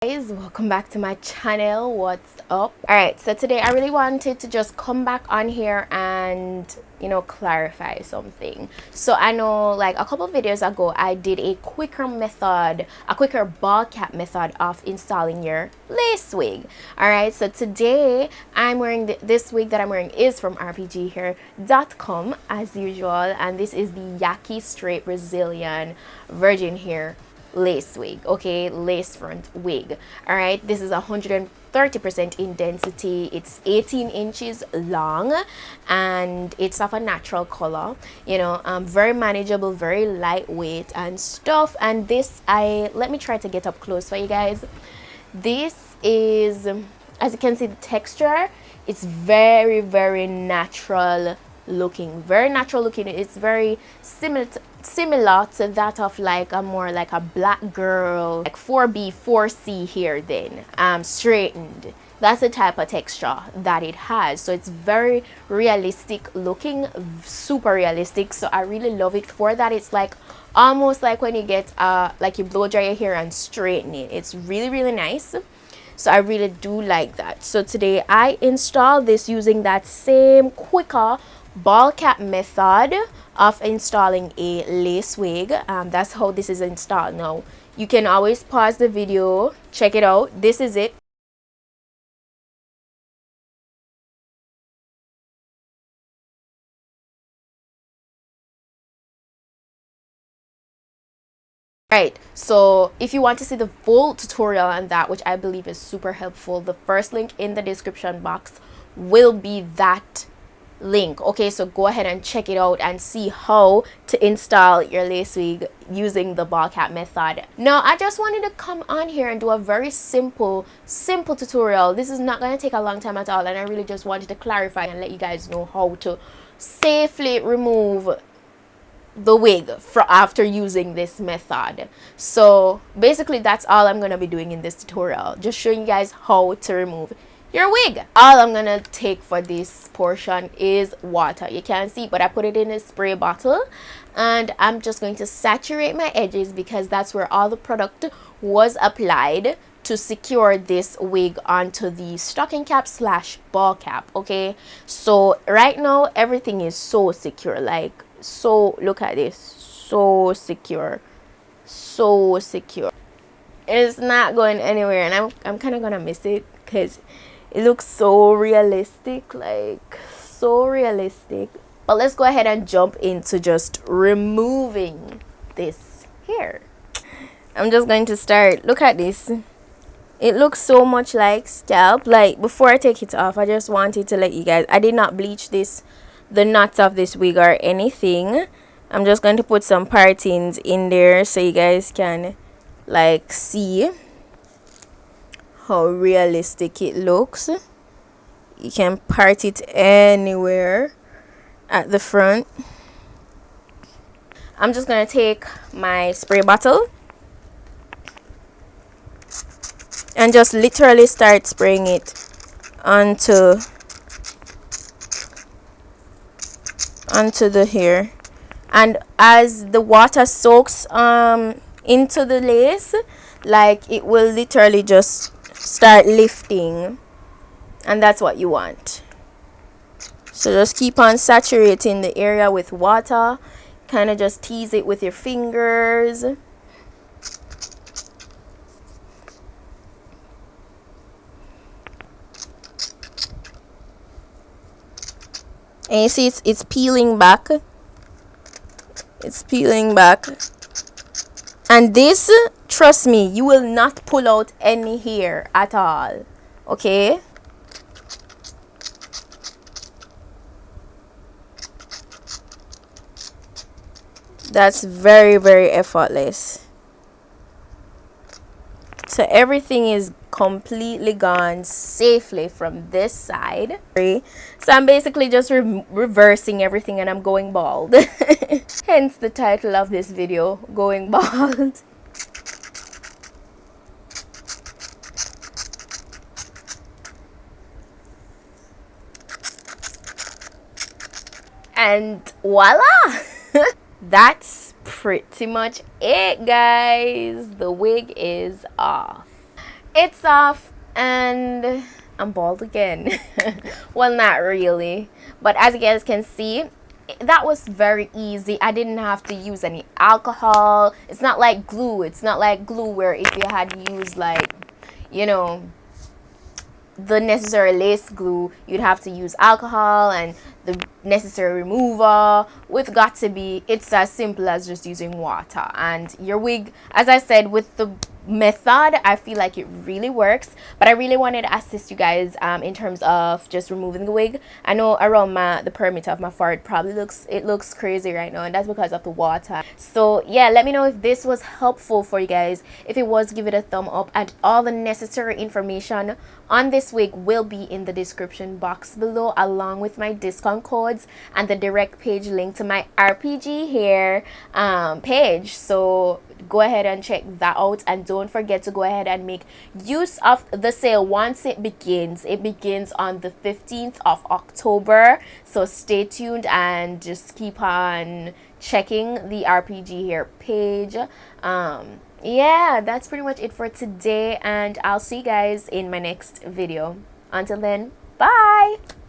Guys, welcome back to my channel. What's up? All right, so today I really wanted to just come back on here and clarify something. So I know like a couple of videos ago I did a quicker ball cap method of installing your lace wig. All right, so today I'm wearing this wig that I'm wearing is from rpghair.com as usual, and this is the Yaki straight Brazilian virgin hair lace wig, okay, lace front wig. All right, this is 130% in density. It's 18 inches long and it's of a natural color, very manageable, very lightweight and stuff. And this, let me try to get up close for you guys. This is, as you can see, the texture, it's very natural looking, it's very similar to that of like a more like a black girl, like 4B 4C hair, then straightened. That's the type of texture that it has. So it's very realistic looking, super realistic. So I really love it for that. It's like almost like when you get like you blow dry your hair and straighten it. It's really nice. So I really do like that. So today I installed this using that same quicker ball cap method of installing a lace wig. That's how this is installed. Now you can always pause the video, check it out. This is it. Right, so if you want to see the full tutorial on that, which I believe is super helpful, the first link in the description box will be that link. Okay, so go ahead and check it out and see how to install your lace wig using the ball cap method. Now I just wanted to come on here and do a very simple tutorial. This is not going to take a long time at all, and I really just wanted to clarify and let you guys know how to safely remove the wig after using this method. So basically that's all I'm gonna be doing in this tutorial, just showing you guys how to remove your wig. All I'm gonna take for this portion is water. You can't see, but I put it in a spray bottle, and I'm just going to saturate my edges because that's where all the product was applied to secure this wig onto the stocking cap / ball cap. Okay, so right now everything is so secure, like, so look at this, so secure. It's not going anywhere, and I'm kind of gonna miss it because it looks so realistic, like so realistic. But let's go ahead and jump into just removing this hair. I'm just going to start. Look at this. It looks so much like scalp. Like, before I take it off, I just wanted to let you guys, I did not bleach the knots of this wig or anything. I'm just going to put some partings in there so you guys can like see how realistic it looks. You can part it anywhere at the front. I'm just going to take my spray bottle and just literally start spraying it onto the hair, and as the water soaks into the lace, like, it will literally just start lifting, and that's what you want. So just keep on saturating the area with water, kind of just tease it with your fingers. And you see it's peeling back. It's peeling back. And this, trust me, you will not pull out any hair at all. Okay? That's very effortless. So everything is completely gone safely from this side. So I'm basically just reversing everything, and I'm going bald. Hence the title of this video, going bald. And voila. That's pretty much it, guys. The wig is off. It's off and I'm bald again. Well, not really, but as you guys can see, that was very easy. I didn't have to use any alcohol. It's not like glue. It's not like glue where if you had used like, you know, the necessary lace glue, you'd have to use alcohol and the necessary remover. With got to be, it's as simple as just using water. And your wig, as I said, with the method, I feel like it really works. But I really wanted to assist you guys in terms of just removing the wig. I know around the perimeter of my forehead probably looks crazy right now, and that's because of the water. So yeah, let me know if this was helpful for you guys. If it was, give it a thumb up, and all the necessary information on this wig will be in the description box below, along with my discount codes and the direct page link to my RPG hair page. So go ahead and check that out, and don't forget to go ahead and make use of the sale once it begins. It begins on the 15th of October, so stay tuned and just keep on checking the RPG hair page. Yeah, that's pretty much it for today, and I'll see you guys in my next video. Until then, bye.